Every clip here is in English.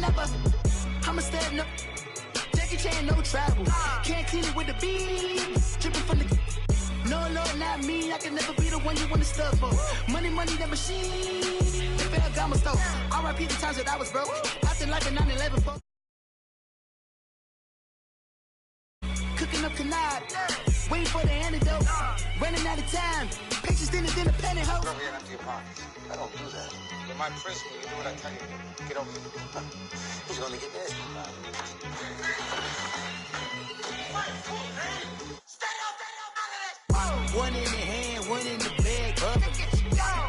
never. I'ma stand up. Jackie Chan, no travel. Can't clean it with the beat. Dripping from the. No, Lord, not me. I can never be the one you wanna stuff for. Money, that machine. The fair gamma stove. R.I.P. the times that I was broke. Acting like a 9/11 folk. Cooking up canard. Waiting for the antidote. Running out of time. Patience thinner than a penny hoe. Over here empty your pockets. I don't do that. You're my principal. You do what I tell you to. Get over here. He's gonna get nasty. One in the hand, one in the bag, bubbling.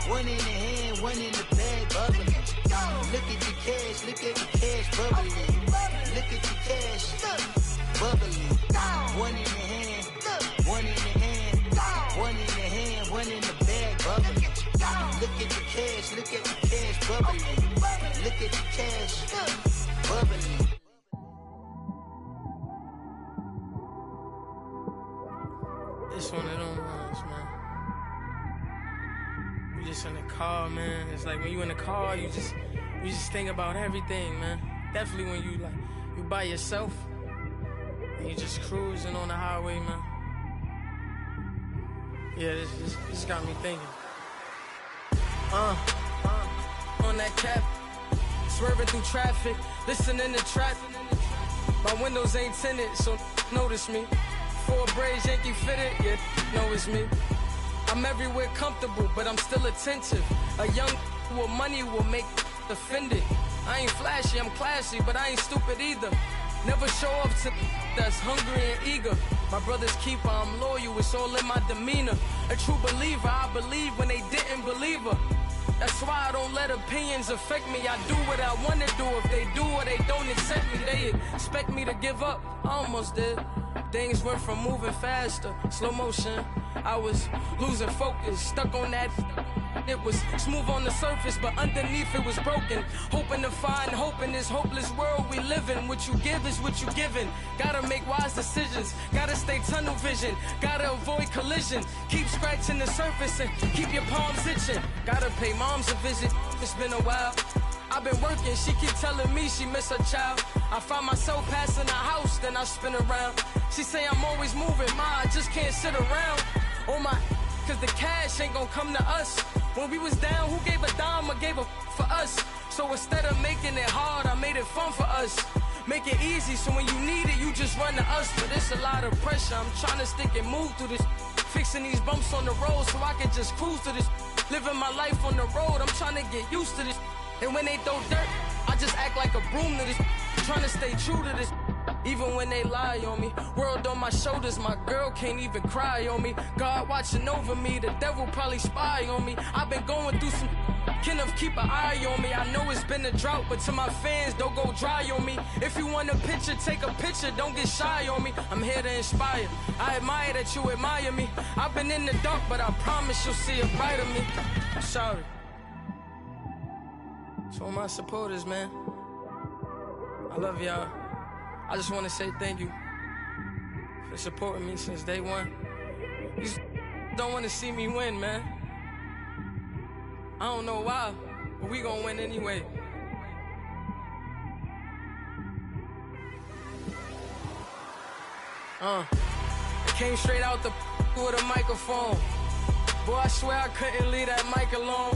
One in the hand, one in the bag, bubbling. Look at the cash, bubbling. Look at the cash, bubbling. One in the hand, one in the hand, one in the hand, one in the bag, bubbling. Look at the cash, bubbling. Look at the cash, bubbling. It's one of them ones, man. You just in the car, man. It's like when you in the car, you just think about everything, man. Definitely when you by yourself and you just cruising on the highway, man. Yeah, this got me thinking. On that cap, swerving through traffic, listening to trap. My windows ain't tinted, so notice me. 4 braids, Yankee fitted, yeah, know it's me. I'm everywhere comfortable, but I'm still attentive. A young with money will make offended. I ain't flashy, I'm classy, but I ain't stupid either. Never show up to that's hungry and eager. My brother's keeper, I'm loyal, it's all in my demeanor. A true believer, I believe when they didn't believe her. That's why I don't let opinions affect me. I do what I want to do. If they do or they don't accept me, they expect me to give up. I almost did. Things went from moving faster, slow motion. I was losing focus, stuck on that. It was smooth on the surface, but underneath it was broken. Hoping to find hope in this hopeless world we live in. What you give is what you given. Gotta make wise decisions. Gotta stay tunnel vision. Gotta avoid collision. Keep scratching the surface and keep your palms itching. Gotta pay moms a visit. It's been a while. I've been working, she keep telling me she miss her child. I find myself passing the house, then I spin around. She say I'm always moving, ma, I just can't sit around. Oh my, cause the cash ain't gonna come to us. When we was down, who gave a dime or gave a for us? So instead of making it hard, I made it fun for us. Make it easy, so when you need it, you just run to us. But it's a lot of pressure, I'm trying to stick and move through this. Fixing these bumps on the road so I can just cruise to this. Living my life on the road, I'm trying to get used to this. And when they throw dirt, I just act like a broom to this. Trying to stay true to this. Even when they lie on me. World on my shoulders, my girl can't even cry on me. God watching over me, the devil probably spy on me. I've been going through some. Can of keep an eye on me. I know it's been a drought, but to my fans, don't go dry on me. If you want a picture, take a picture, don't get shy on me. I'm here to inspire. I admire that you admire me. I've been in the dark, but I promise you'll see a brighter me. I'm sorry. To all my supporters, man, I love y'all. I just want to say thank you for supporting me since day one. You don't want to see me win, man. I don't know why, but we gonna win anyway. I came straight out the with a microphone. Boy, I swear I couldn't leave that mic alone.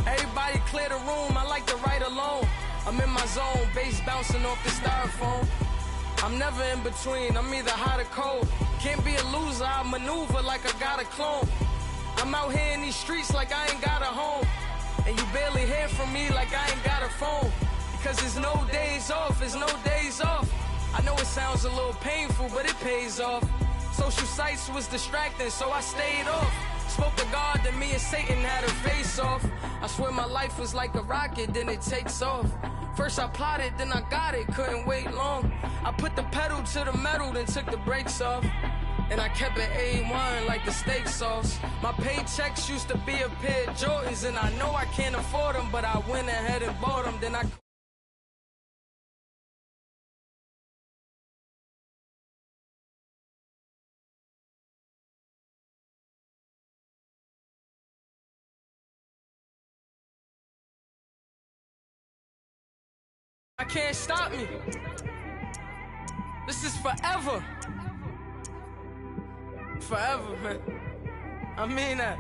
Everybody clear the room, I like to write alone. I'm in my zone, bass bouncing off the styrofoam. I'm never in between, I'm either hot or cold. Can't be a loser, I maneuver like I got a clone. I'm out here in these streets like I ain't got a home. And you barely hear from me like I ain't got a phone. Because there's no days off, there's no days off. I know it sounds a little painful, but it pays off. Social sites was distracting, so I stayed off. Spoke to God, then me and Satan had a face off. I swear my life was like a rocket, then it takes off. First I plotted, then I got it, couldn't wait long. I put the pedal to the metal, then took the brakes off. And I kept it A1 like the steak sauce. My paychecks used to be a pair of Jordans, and I know I can't afford them, but I went ahead and bought them, then I I can't stop me. This is forever. Forever, man. I mean that.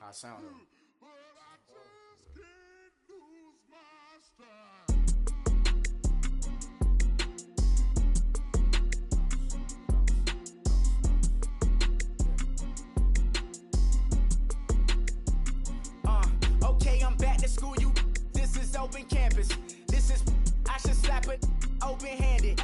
I sound it. Okay, I'm back to school, you. This is open campus. This is, I should slap it open-handed.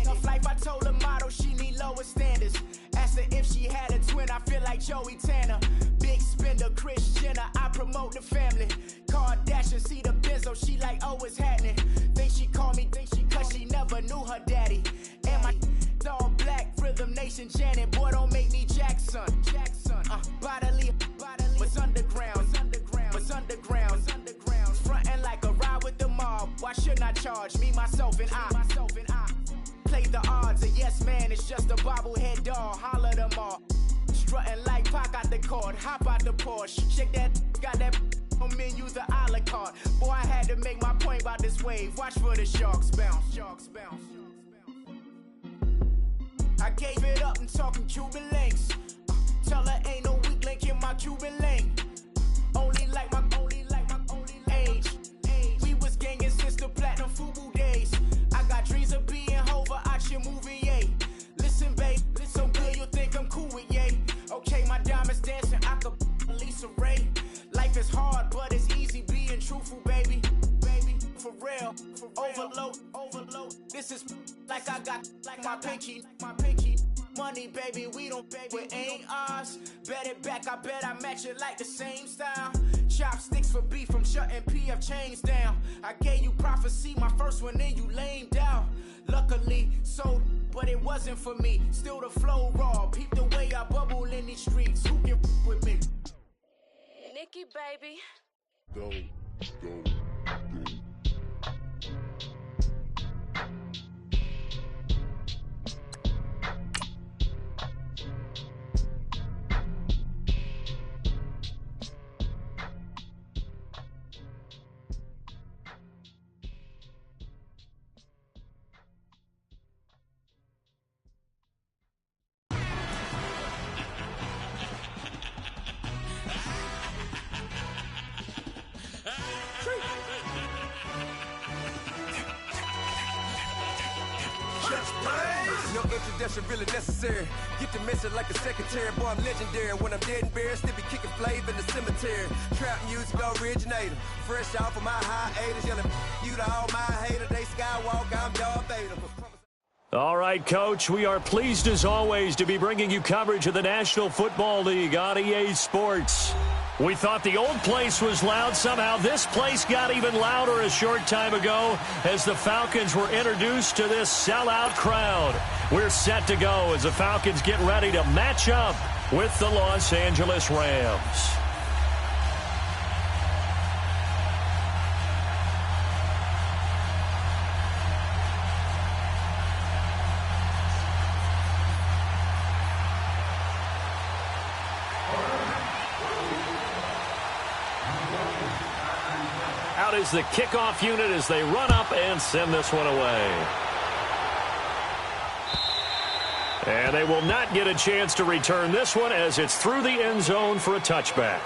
Tough life, I told her motto, she need lower standards. Asked her if she had a twin, I feel like Joey Tanner. Big spender, Kris Jenner, I promote the family. Kardashian, see the benzo, she like, oh, it's happening. Think she called me, cause she never knew her daddy. And my all black, Rhythm Nation, Janet, boy, don't make me Jackson. Bodily, was underground, was underground. Frontin' like a ride with the mob. Why shouldn't I charge me, myself, and I? Play the odds, a yes man, it's just a bobblehead doll. Holler them all. Strutting like Pac out the court, hop out the Porsche. Shake that, got that on menu, the a la carte. Boy, I had to make my point about this wave. Watch for the sharks bounce. I gave it up and talking Cuban links. Tell her ain't no weak link in my Cuban link. Only like my age. We was gangin' since the platinum FUBU days. I got dreams of being Hova out your movie, yay. Listen, babe, so good you'll think I'm cool with yay. Okay, my diamonds dancing, I could Lisa Ray. Life is hard, but it's easy being truthful, baby. For real, overload. This is like I got like my pinky. Money, baby, we don't pay, it ain't ours. Bet it back, I bet I match it like the same style. Chopsticks for beef from shutting PF chains down. I gave you prophecy, my first one, then you lamed out. Luckily, sold, but it wasn't for me. Still the flow raw, peep the way I bubble in these streets. Who can with me? Nikki, baby. Go. No introduction really necessary. Get the message like a secretary. Boy, I'm legendary. When I'm dead and buried, still be kicking flavor in the cemetery. Trap music originator. Fresh off of my hiatus. Yelling you to all my haters. They skywalk, I'm Darth Vader. All right, Coach, we are pleased as always to be bringing you coverage of the National Football League on EA Sports. We thought the old place was loud. Somehow this place got even louder a short time ago as the Falcons were introduced to this sellout crowd. We're set to go as the Falcons get ready to match up with the Los Angeles Rams. Out is the kickoff unit as they run up and send this one away. And they will not get a chance to return this one as it's through the end zone for a touchback.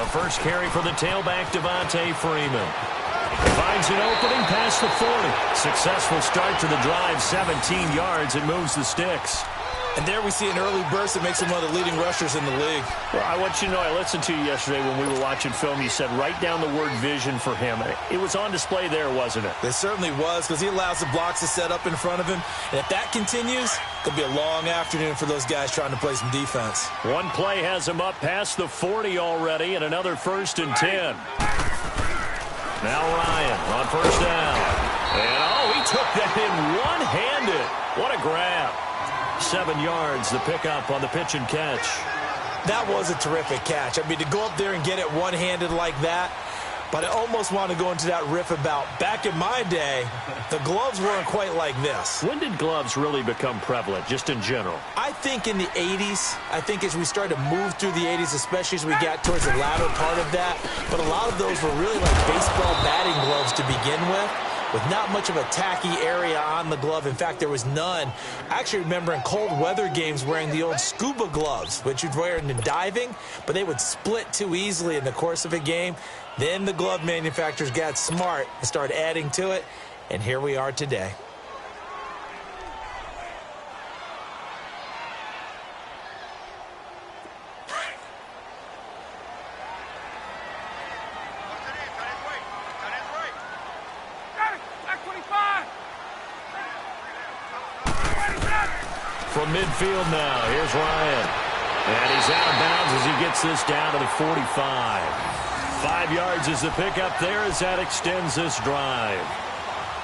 First carry for the tailback, Devontae Freeman. Finds an opening past the 40. Successful start to the drive, 17 yards, and moves the sticks. And there we see an early burst that makes him one of the leading rushers in the league. Well, I want you to know, I listened to you yesterday when we were watching film. You said write down the word vision for him. It was on display there, wasn't it? It certainly was, because he allows the blocks to set up in front of him. And if that continues, it'll be a long afternoon for those guys trying to play some defense. One play has him up past the 40 already, and another 1st and 10. Now Ryan on 1st down. And, he took that in one-handed. What a grab. 7 yards, the pickup on the pitch and catch. That was a terrific catch. I mean, to go up there and get it one-handed like that, but I almost want to go into that riff about back in my day, the gloves weren't quite like this. When did gloves really become prevalent, just in general? I think in the 80s. I think as we started to move through the 80s, especially as we got towards the latter part of that. But a lot of those were really like baseball batting gloves to begin with not much of a tacky area on the glove. In fact, there was none. I actually remember in cold weather games wearing the old scuba gloves, which you'd wear in the diving, but they would split too easily in the course of a game. Then the glove manufacturers got smart and started adding to it, and here we are today. From midfield now, here's Ryan. And he's out of bounds as he gets this down to the 45. 5 yards is the pickup there as that extends this drive.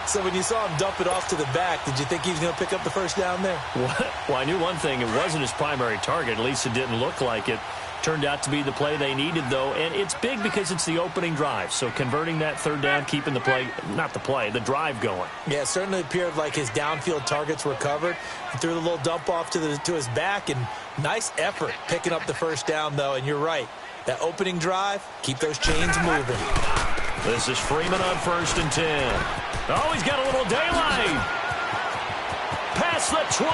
So when you saw him dump it off to the back, did you think he was going to pick up the first down there? Well, I knew one thing. It wasn't his primary target. At least it didn't look like it. Turned out to be the play they needed, though. And it's big because it's the opening drive. So converting that 3rd down, keeping the play, not the play, the drive going. Yeah, it certainly appeared like his downfield targets were covered. He threw the little dump off to his back, and nice effort picking up the first down, though. And you're right. That opening drive, keep those chains moving. This is Freeman on 1st and 10. Oh, he's got a little daylight. Past the 20.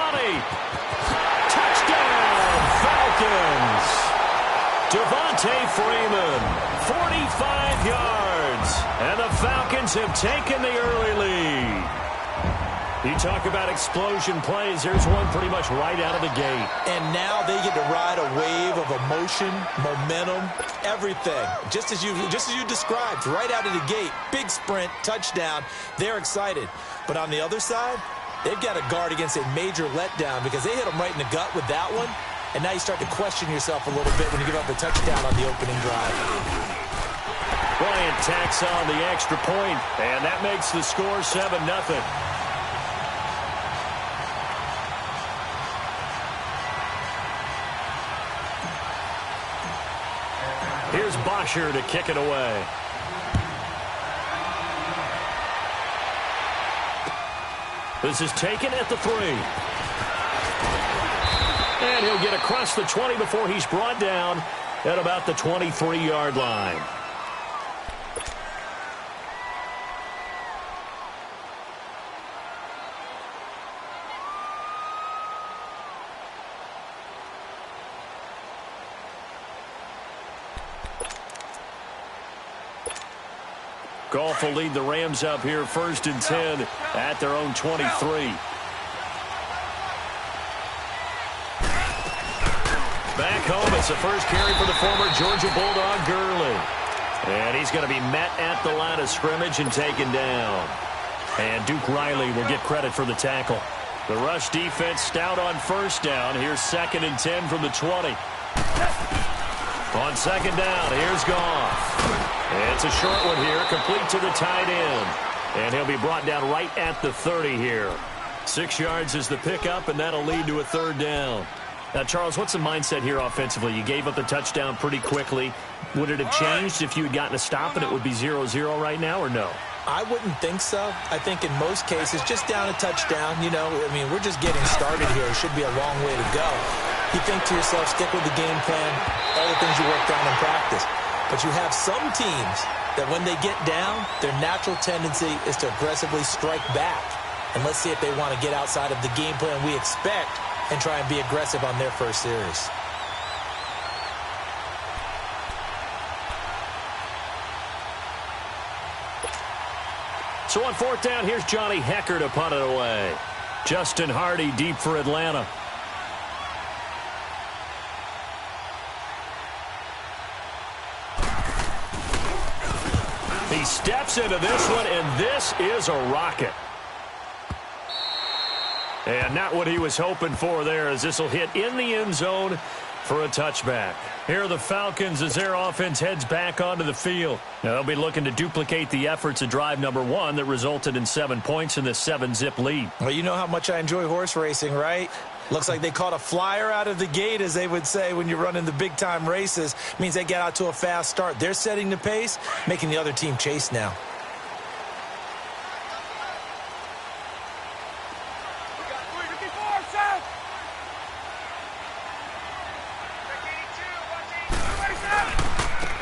Touchdown, Falcons. Devontae Freeman, 45 yards. And the Falcons have taken the early lead. You talk about explosion plays. There's one pretty much right out of the gate. And now they get to ride a wave of emotion, momentum, everything. Just as you described, right out of the gate. Big sprint, touchdown. They're excited. But on the other side, they've got to guard against a major letdown because they hit them right in the gut with that one. And now you start to question yourself a little bit when you give up the touchdown on the opening drive. Bryant tacks on the extra point, and that makes the score 7-0. Here's Bosher to kick it away. This is taken at the 3. And he'll get across the 20 before he's brought down at about the 23-yard line. Goff will lead the Rams up here 1st and 10 at their own 23. Back home, it's the first carry for the former Georgia Bulldog, Gurley. And he's going to be met at the line of scrimmage and taken down. And Duke Riley will get credit for the tackle. The rush defense stout on 1st down. Here's 2nd and 10 from the 20. On 2nd down, here's Goff. It's a short one here, complete to the tight end. And he'll be brought down right at the 30 here. 6 yards is the pickup, and that'll lead to a 3rd down. Now, Charles, what's the mindset here offensively? You gave up the touchdown pretty quickly. Would it have changed if you had gotten a stop and it would be 0-0 right now, or no? I wouldn't think so. I think in most cases, just down a touchdown, we're just getting started here. It should be a long way to go. You think to yourself, stick with the game plan, all the things you worked on in practice. But you have some teams that when they get down, their natural tendency is to aggressively strike back. And let's see if they want to get outside of the game plan we expect and try and be aggressive on their first series. So on 4th down, here's Johnny Hecker to punt it away. Justin Hardy deep for Atlanta. He steps into this one, and this is a rocket. And not what he was hoping for there, as this will hit in the end zone for a touchback. Here are the Falcons as their offense heads back onto the field. Now they'll be looking to duplicate the efforts of drive number 1 that resulted in 7 points in this 7-zip lead. Well, you know how much I enjoy horse racing, right? Looks like they caught a flyer out of the gate, as they would say when you're running the big-time races. Means they get out to a fast start. They're setting the pace, making the other team chase now.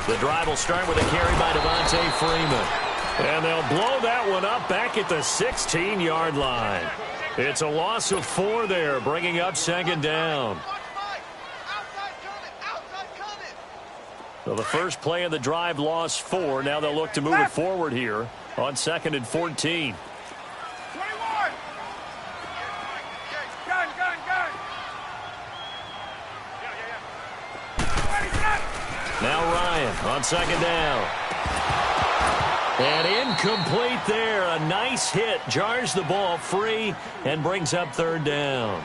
The drive will start with a carry by Devontae Freeman. And they'll blow that one up back at the 16-yard line. It's a loss of 4 there, bringing up second down. So the first play of the drive lost 4. Now they'll look to move it forward here on 2nd and 14. Now Ryan on 2nd down. And incomplete there. A nice hit. Jars the ball free and brings up 3rd down.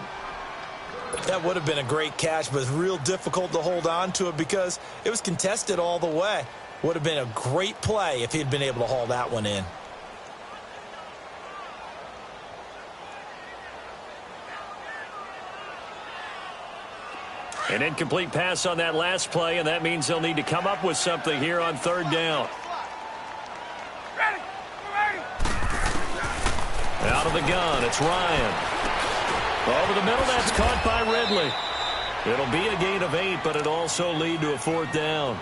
That would have been a great catch, but it's real difficult to hold on to it because it was contested all the way. Would have been a great play if he'd been able to haul that one in. An incomplete pass on that last play, and that means they'll need to come up with something here on 3rd down. Out of the gun, it's Ryan. Over the middle, that's caught by Ridley. It'll be a gain of 8, but it'll also lead to a 4th down.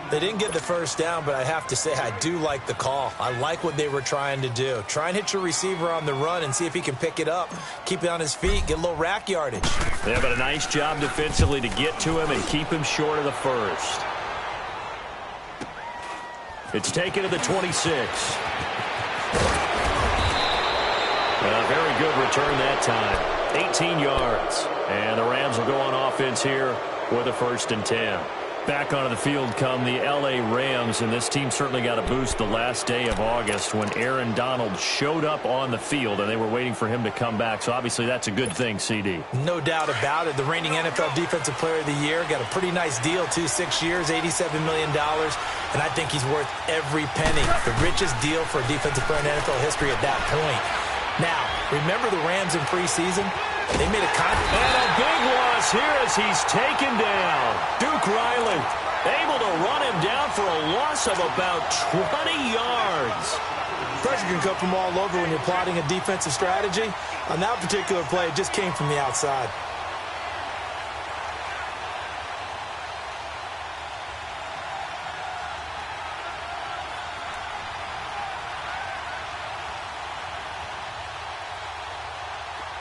They didn't get the first down, but I have to say I do like the call. I like what they were trying to do. Try and hit your receiver on the run and see if he can pick it up, keep it on his feet, get a little rack yardage. Yeah, but a nice job defensively to get to him and keep him short of the first. It's taken to the 26. A very good return that time. 18 yards. And the Rams will go on offense here with a 1st and 10. Back onto the field come the L.A. Rams, and this team certainly got a boost the last day of August when Aaron Donald showed up on the field, and they were waiting for him to come back. So obviously that's a good thing, CD. No doubt about it. The reigning NFL Defensive Player of the Year got a pretty nice deal, too. 6 years, $87 million, and I think he's worth every penny. The richest deal for a defensive player in NFL history at that point. Now, remember the Rams in preseason? They made a contract. And a big loss here as he's taken down. Duke Riley able to run him down for a loss of about 20 yards. Pressure can come from all over when you're plotting a defensive strategy. On that particular play, it just came from the outside.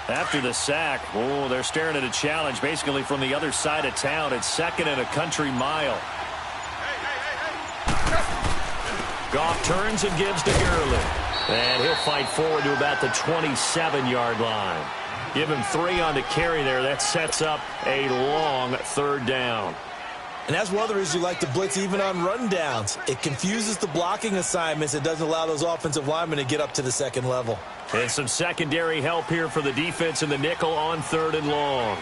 After the sack, they're staring at a challenge basically from the other side of town. It's 2nd and a country mile. Goff turns and gives to Gurley. And he'll fight forward to about the 27-yard line. Give him 3 on the carry there. That sets up a long 3rd down. And that's one of the reasons you like to blitz even on run downs. It confuses the blocking assignments. It doesn't allow those offensive linemen to get up to the 2nd level. And some secondary help here for the defense in the nickel on 3rd and long.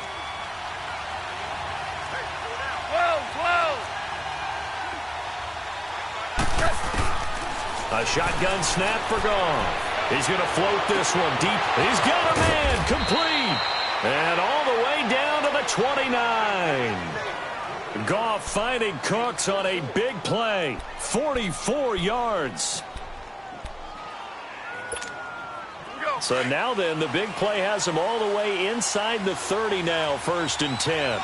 A shotgun snap for Goff. He's going to float this one deep. He's got a man complete. And all the way down to the 29. Goff finding Cooks on a big play. 44 yards. So now then, the big play has him all the way inside the 30 now, 1st and 10.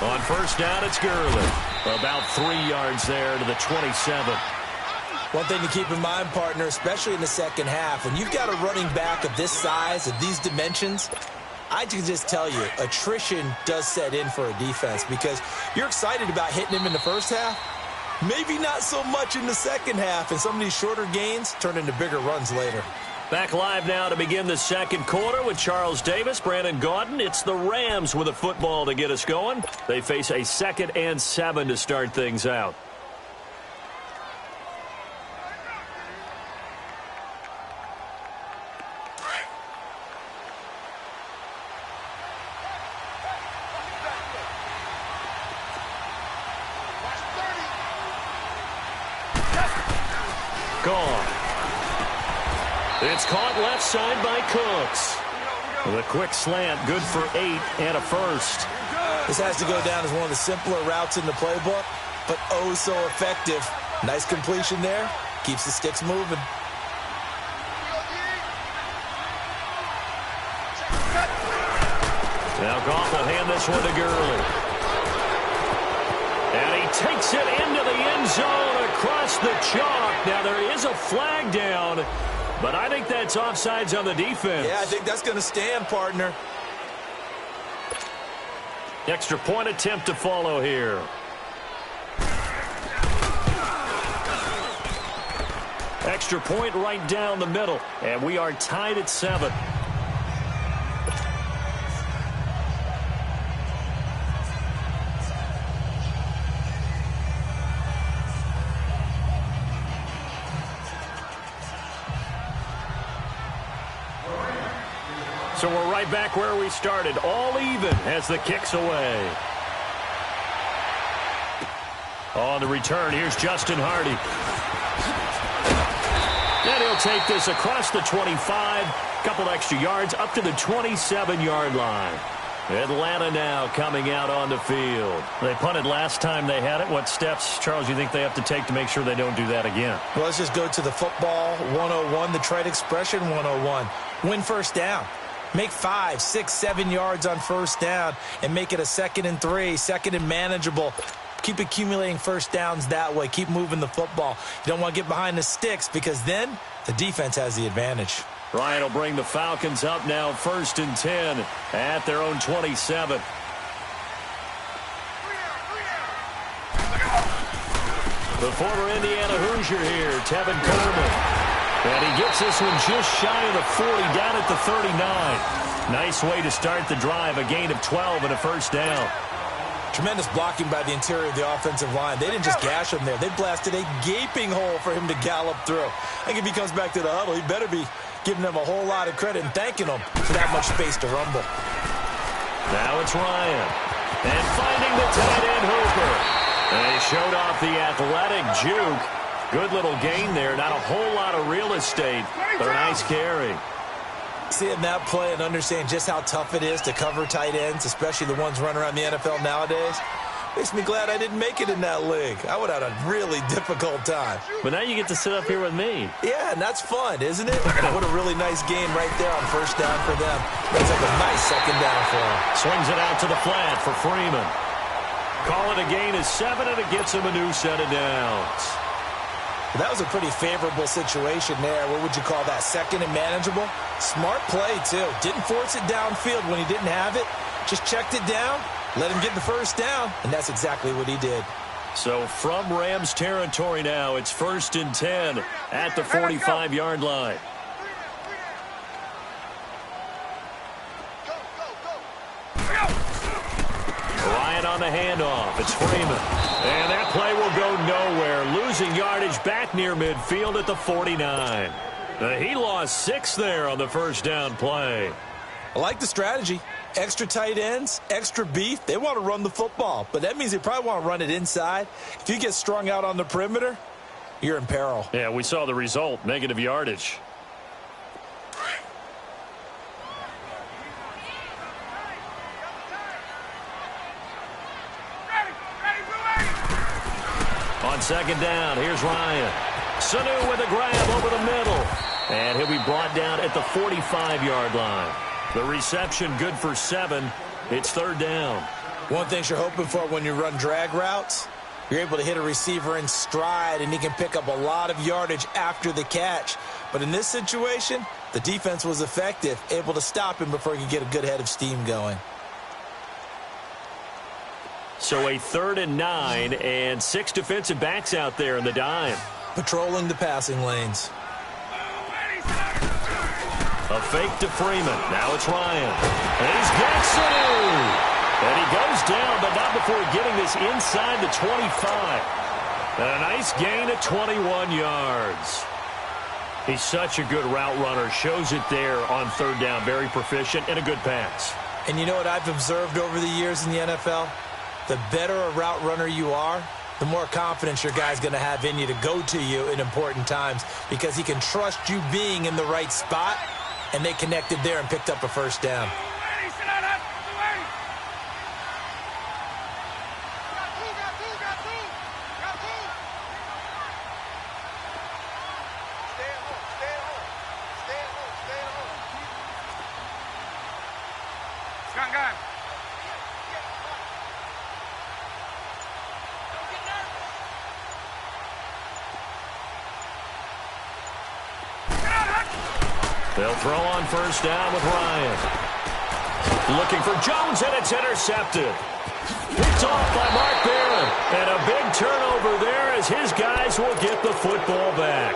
On 1st down, it's Gurley. About 3 yards there to the 27. One thing to keep in mind, partner, especially in the second half, when you've got a running back of this size, of these dimensions, I can just tell you, attrition does set in for a defense because you're excited about hitting him in the first half. Maybe not so much in the second half, and some of these shorter gains turn into bigger runs later. Back live now to begin the second quarter with Charles Davis, Brandon Gaudin. It's the Rams with a football to get us going. They face a 2nd and 7 to start things out. Gone. It's caught left side by Cooks. With a quick slant, good for 8 and a first. This has to go down as one of the simpler routes in the playbook, but oh so effective. Nice completion there. Keeps the sticks moving. Now Goff will hand this one to Gurley. And he takes it into the end zone across the chalk. Now there is a flag down, but I think that's offsides on the defense. Yeah, I think that's going to stand, partner. Extra point attempt to follow here. Extra point right down the middle, and we are tied at 7. So we're right back where we started, all even as the kick's away. On the return, here's Justin Hardy. And he'll take this across the 25, couple extra yards, up to the 27-yard line. Atlanta now coming out on the field. They punted last time they had it. What steps, Charles, you think they have to take to make sure they don't do that again? Well, let's just go to the football 101, the trade expression 101. Win first down. Make 5, 6, 7 yards on first down and make it a 2nd and 3, 2nd and manageable. Keep accumulating first downs that way. Keep moving the football. You don't want to get behind the sticks because then the defense has the advantage. Ryan will bring the Falcons up now 1st and 10 at their own 27. The former Indiana Hoosier here, Tevin Coleman. And he gets this one just shy of the 40, down at the 39. Nice way to start the drive, a gain of 12 and a first down. Tremendous blocking by the interior of the offensive line. They didn't just gash him there. They blasted a gaping hole for him to gallop through. I think if he comes back to the huddle, he better be giving them a whole lot of credit and thanking them for that much space to rumble. Now it's Ryan. And finding the tight end Hooper. And he showed off the athletic juke. Good little gain there. Not a whole lot of real estate, but a nice carry. Seeing that play and understand just how tough it is to cover tight ends, especially the ones running around the NFL nowadays, makes me glad I didn't make it in that league. I would have had a really difficult time. But now you get to sit up here with me. Yeah, and that's fun, isn't it? What a really nice game right there on first down for them. Looks like a nice 2nd down for them. Swings it out to the flat for Freeman. Call it a gain of 7, and it gets him a new set of downs. That was a pretty favorable situation there. What would you call that? 2nd and manageable? Smart play, too. Didn't force it downfield when he didn't have it. Just checked it down, let him get the first down, and that's exactly what he did. So from Rams territory now, it's 1st and 10 at the 45-yard line. Ryan on the handoff. It's Freeman. And that play will go nowhere. Losing yardage back near midfield at the 49. He lost 6 there on the first down play. I like the strategy. Extra tight ends, extra beef. They want to run the football, but that means they probably want to run it inside. If you get strung out on the perimeter, you're in peril. Yeah, we saw the result, negative yardage. On 2nd down, here's Ryan. Sanu with a grab over the middle. And he'll be brought down at the 45-yard line. The reception good for 7. It's 3rd down. One thing you're hoping for when you run drag routes, you're able to hit a receiver in stride, and he can pick up a lot of yardage after the catch. But in this situation, the defense was effective, able to stop him before he could get a good head of steam going. So a 3rd and 9, and 6 defensive backs out there in the dime. Patrolling the passing lanes. A fake to Freeman. Now it's Ryan. And he's gets it. And he goes down, but not before getting this inside the 25. And a nice gain of 21 yards. He's such a good route runner. Shows it there on third down. Very proficient and a good pass. And you know what I've observed over the years in the NFL? The better a route runner you are, the more confidence your guy's going to have in you to go to you in important times because he can trust you being in the right spot, and they connected there and picked up a first down. They'll throw on first down with Ryan. Looking for Jones, and it's intercepted. Picked off by Mark Barron. And a big turnover there as his guys will get the football back.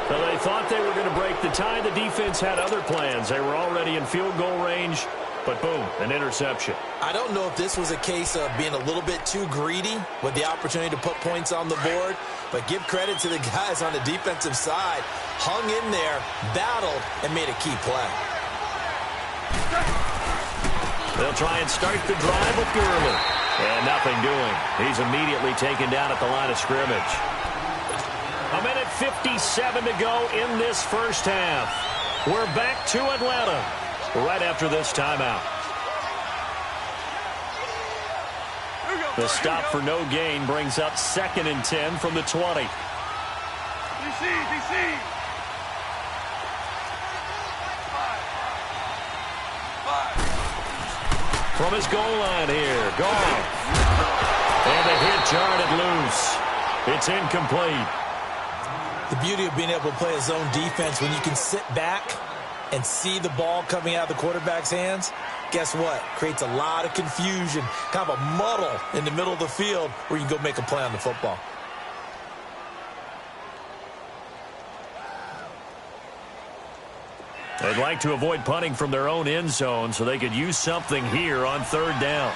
So they thought they were going to break the tie. The defense had other plans. They were already in field goal range, but boom, an interception. I don't know if this was a case of being a little bit too greedy with the opportunity to put points on the board, but give credit to the guys on the defensive side. Hung in there, battled, and made a key play. They'll try and start the drive with Gurley. And nothing doing. He's immediately taken down at the line of scrimmage. A minute 57 to go in this first half. We're back to Atlanta right after this timeout. The stop for no gain brings up 2nd and 10 from the 20. DC. From his goal line here, gone. And the hit jarred it loose. It's incomplete. The beauty of being able to play a zone defense when you can sit back and see the ball coming out of the quarterback's hands, guess what? Creates a lot of confusion, kind of a muddle in the middle of the field where you can go make a play on the football. They'd like to avoid punting from their own end zone so they could use something here on third down.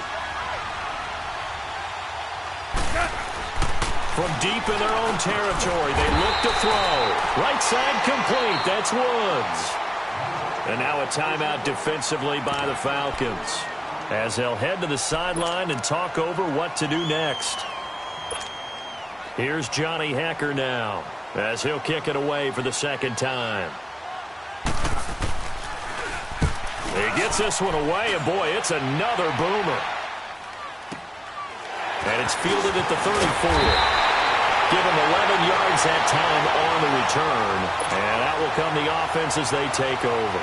From deep in their own territory, they look to throw. Right side complete. That's Woods. And now a timeout defensively by the Falcons as they'll head to the sideline and talk over what to do next. Here's Johnny Hekker now as he'll kick it away for the second time. He gets this one away, and boy, it's another boomer. And it's fielded at the 34. Give him 11 yards that time on the return. And out will come the offense as they take over.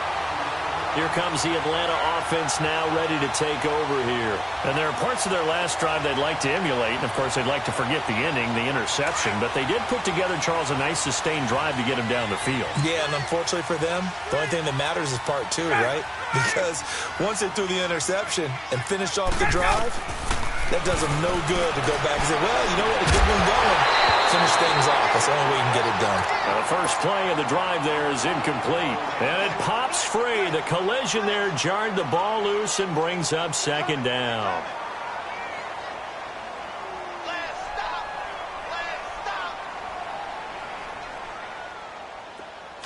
Here comes the Atlanta offense now ready to take over here. And there are parts of their last drive they'd like to emulate. And, of course, they'd like to forget the ending, the interception. But they did put together, Charles, a nice sustained drive to get him down the field. Yeah, and unfortunately for them, the only thing that matters is part two, right? Because once they threw the interception and finished off the drive, that does them no good to go back and say, well, you know what, a good one going. Finish things off. That's the only way you can get it done. The first play of the drive there is incomplete. And it pops free. The collision there jarred the ball loose and brings up second down.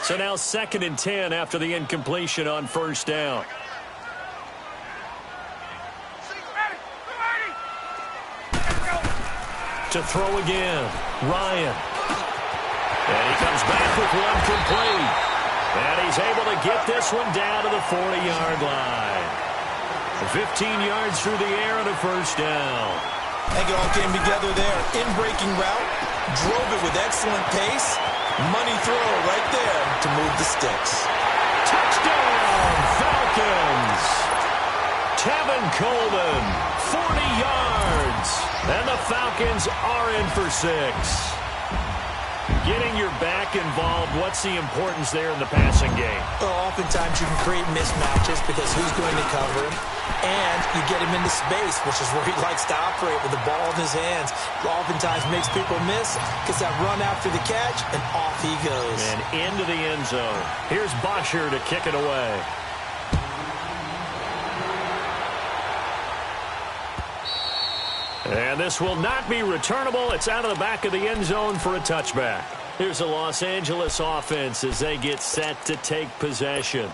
So now 2nd and 10 after the incompletion on first down. To throw again, Ryan. And he comes back with one complete. And he's able to get this one down to the 40-yard line. 15 yards through the air and a first down. I think it all came together there. In-breaking route, drove it with excellent pace. Money throw right there to move the sticks. Touchdown, Falcons. Tevin Coleman, 40 yards. And the Falcons are in for 6. Getting your back involved, what's the importance there in the passing game? Well, oftentimes you can create mismatches because who's going to cover him? And you get him into space, which is where he likes to operate with the ball in his hands. Oftentimes makes people miss, gets that run after the catch, and off he goes. And into the end zone. Here's Bosher to kick it away. And this will not be returnable. It's out of the back of the end zone for a touchback. Here's the Los Angeles offense as they get set to take possession.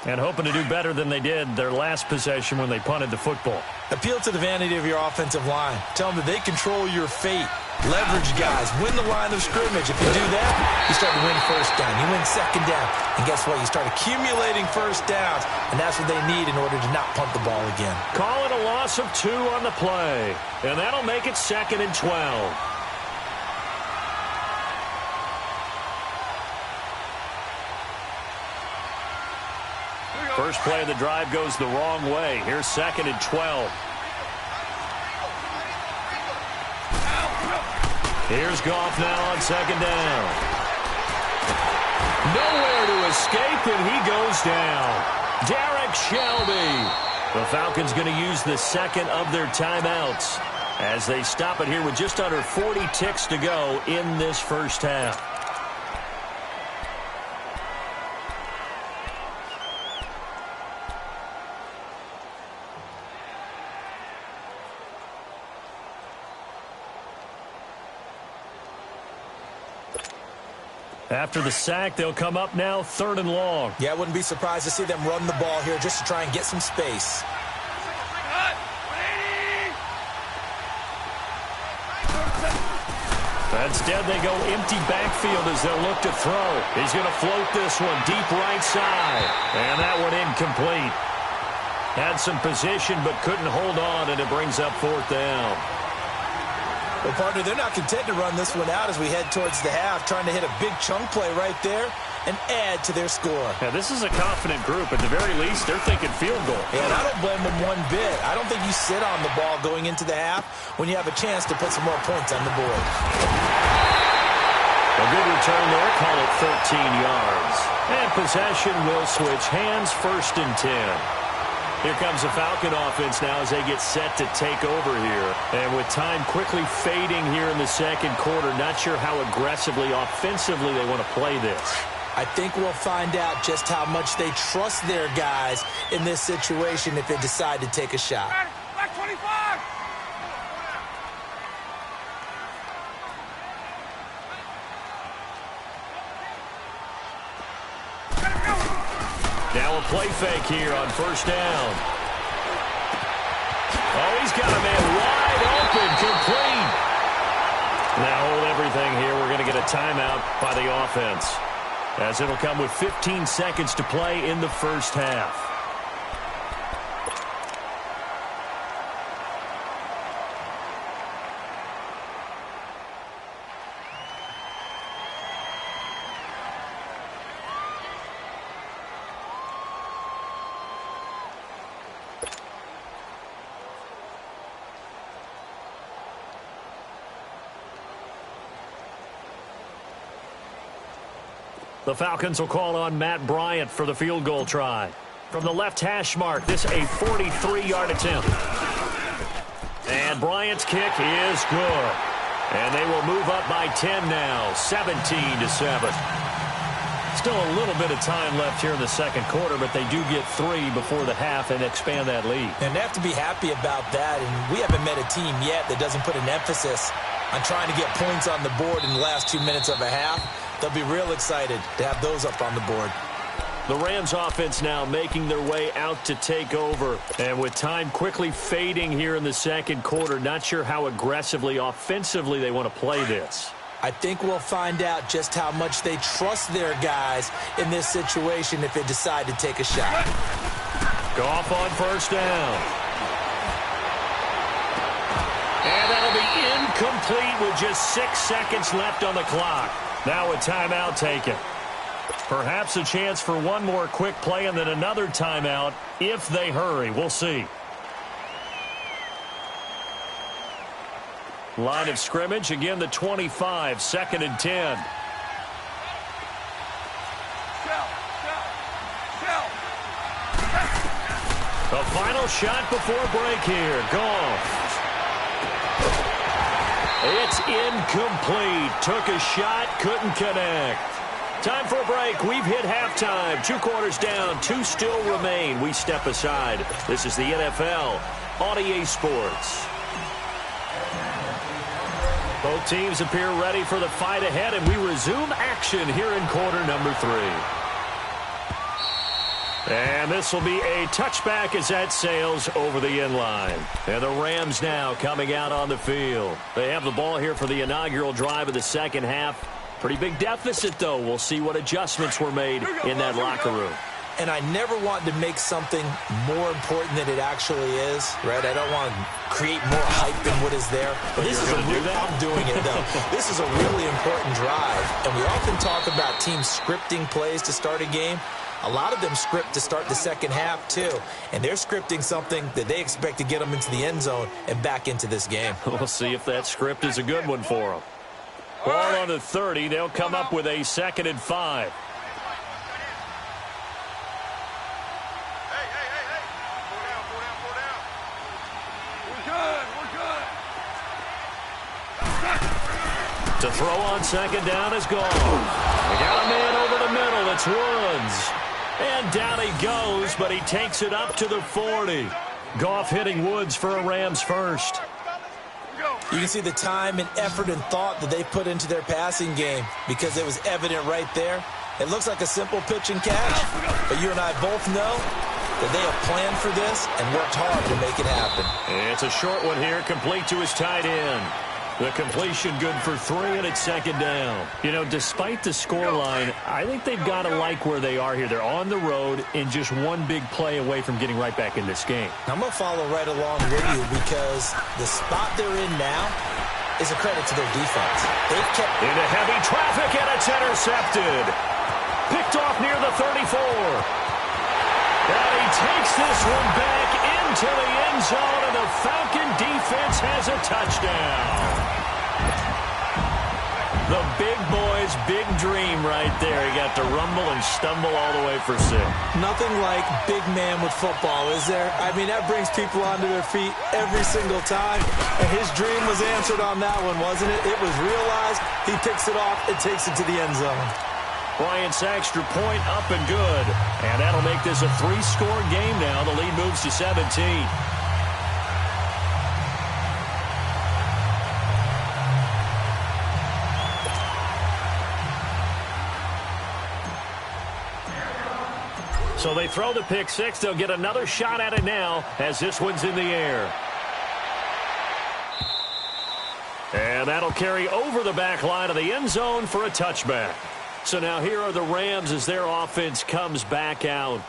And hoping to do better than they did their last possession when they punted the football. Appeal to the vanity of your offensive line. Tell them that they control your fate. Leverage guys. Win the line of scrimmage. If you do that, you start to win first down. You win second down. And guess what? You start accumulating first downs. And that's what they need in order to not punt the ball again. Call it a loss of 2 on the play. And that'll make it 2nd and 12. First play of the drive goes the wrong way. Here's 2nd and 12. Here's Goff now on 2nd down. Nowhere to escape, and he goes down. Derek Shelby. The Falcons going to use the second of their timeouts as they stop it here with just under 40 ticks to go in this first half. After the sack, they'll come up now 3rd and long. Yeah, I wouldn't be surprised to see them run the ball here just to try and get some space. Instead, they go empty backfield as they'll look to throw. He's going to float this one deep right side. And that one incomplete. Had some position but couldn't hold on, and it brings up 4th down. Well, partner, they're not content to run this one out as we head towards the half, trying to hit a big chunk play right there and add to their score. Yeah, this is a confident group. At the very least, they're thinking field goal. Yeah, and I don't blame them one bit. I don't think you sit on the ball going into the half when you have a chance to put some more points on the board. A good return there. Call it 13 yards. And possession will switch hands, 1st and 10. Here comes the Falcon offense now as they get set to take over here. And with time quickly fading here in the second quarter, not sure how aggressively, offensively they want to play this. I think we'll find out just how much they trust their guys in this situation if they decide to take a shot. Back 25! Now a play fake here on 1st down. Oh, he's got a man wide open, complete. Now hold everything here. We're going to get a timeout by the offense, as it'll come with 15 seconds to play in the first half. The Falcons will call on Matt Bryant for the field goal try. From the left hash mark, this a 43-yard attempt. And Bryant's kick is good. And they will move up by 10 now, 17-7. Still a little bit of time left here in the second quarter, but they do get 3 before the half and expand that lead. And they have to be happy about that. And we haven't met a team yet that doesn't put an emphasis on trying to get points on the board in the last 2 minutes of a half. They'll be real excited to have those up on the board. The Rams offense now making their way out to take over. And with time quickly fading here in the second quarter, not sure how aggressively, offensively they want to play this. I think we'll find out just how much they trust their guys in this situation if they decide to take a shot. Goff on 1st down. And that'll be incomplete with just 6 seconds left on the clock. Now a timeout taken. Perhaps a chance for one more quick play and then another timeout if they hurry. We'll see. Line of scrimmage, again the 25, 2nd and 10. The final shot before break here. Goff. It's incomplete. Took a shot, couldn't connect. Time for a break. We've hit halftime. 2 quarters down, 2 still remain. We step aside. This is the NFL on EA Sports. Both teams appear ready for the fight ahead, and we resume action here in quarter number 3. And this will be a touchback as that sails over the end line. And the Rams now coming out on the field. They have the ball here for the inaugural drive of the second half. Pretty big deficit, though. We'll see what adjustments were made in that locker room. And I never want to make something more important than it actually is, right? I don't want to create more hype than what is there. But this is I'm doing it, though. This is a really important drive. And we often talk about teams scripting plays to start a game. A lot of them script to start the second half, too. And they're scripting something that they expect to get them into the end zone and back into this game. We'll see if that script is a good one for them. Ball on the 30. They'll come up with a 2nd and 5. To throw on 2nd down is gone. They got a man over the middle. It's Woods. And down he goes, but he takes it up to the 40. Goff hitting Woods for a Rams first. You can see the time and effort and thought that they put into their passing game because it was evident right there. It looks like a simple pitch and catch, but you and I both know that they have planned for this and worked hard to make it happen. It's a short one here, complete to his tight end. The completion good for 3, and it's 2nd down. You know, despite the scoreline, I think they've got to like where they are here. They're on the road and just one big play away from getting right back in this game. I'm going to follow right along with you because the spot they're in now is a credit to their defense. They've kept into heavy traffic, and it's intercepted. Picked off near the 34. And he takes this one back into the end zone, and the Falcon defense has a touchdown. The big boy's big dream right there. He got to rumble and stumble all the way for 6. Nothing like big man with football, is there? I mean, that brings people onto their feet every single time. And his dream was answered on that one, wasn't it? It was realized. He picks it off and takes it to the end zone. Bryant's extra point up and good. And that'll make this a 3-score game now. The lead moves to 17. So they throw the pick 6. They'll get another shot at it now as this one's in the air. And that'll carry over the back line of the end zone for a touchback. So now here are the Rams as their offense comes back out.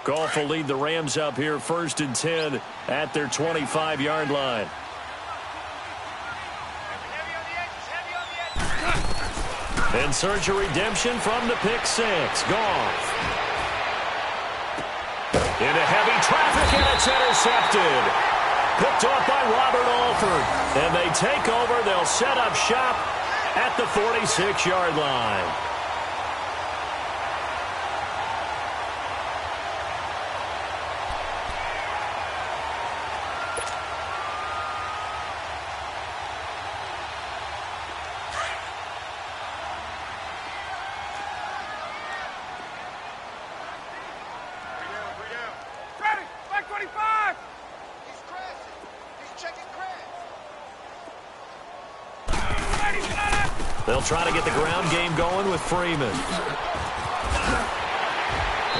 Goff will lead the Rams up here 1st and 10 at their 25-yard line. In search of redemption from the pick 6. Goff. Into heavy traffic, and it's intercepted. Picked off by Robert Alford. And they take over. They'll set up shop at the 46-yard line. They'll try to get the ground game going with Freeman.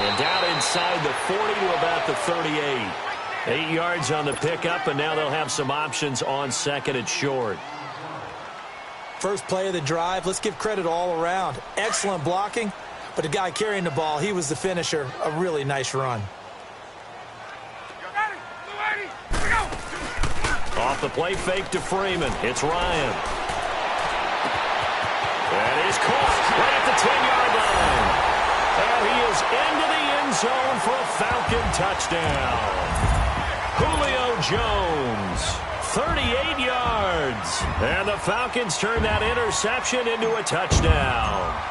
And down inside the 40 to about the 38. 8 yards on the pickup, and now they'll have some options on 2nd and short. First play of the drive, let's give credit all around. Excellent blocking, but the guy carrying the ball, he was the finisher. A really nice run. Off the play fake to Freeman. It's Ryan. And he's caught right at the 10-yard line. And he is into the end zone for a Falcon touchdown. Julio Jones, 38 yards. And the Falcons turn that interception into a touchdown.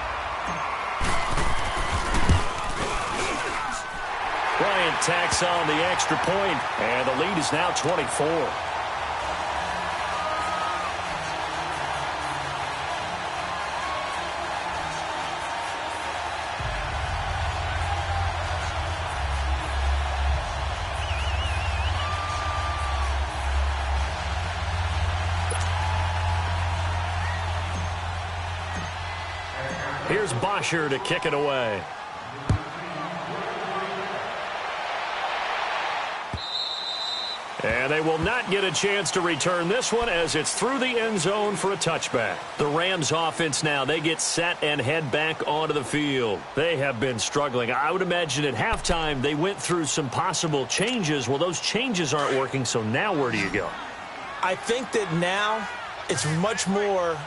Bryant tacks on the extra point, and the lead is now 24. Here's Bosher to kick it away. And they will not get a chance to return this one as it's through the end zone for a touchback. The Rams offense now, they get set and head back onto the field. They have been struggling. I would imagine at halftime they went through some possible changes. Well, those changes aren't working, so now where do you go? I think that now it's much more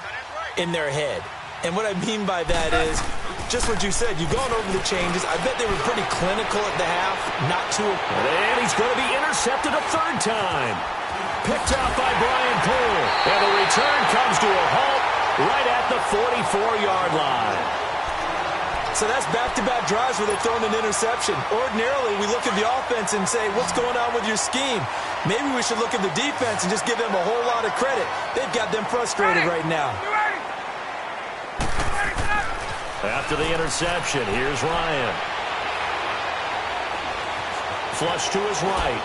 in their head. And what I mean by that is just what you said. You've gone over the changes. I bet they were pretty clinical at the half, not too. And he's going to be intercepted a third time. Picked out by Brian Poole. And the return comes to a halt right at the 44-yard line. So that's back-to-back drives where they've thrown an interception. Ordinarily, we look at the offense and say, what's going on with your scheme? Maybe we should look at the defense and just give them a whole lot of credit. They've got them frustrated right now. After the interception, here's Ryan. Flush to his right.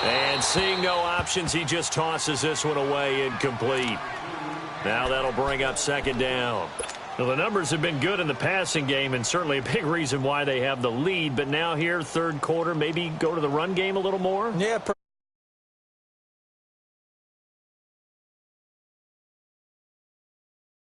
And seeing no options, he just tosses this one away incomplete. Now that'll bring up second down. Well, the numbers have been good in the passing game and certainly a big reason why they have the lead. But now here, third quarter, maybe go to the run game a little more? Yeah,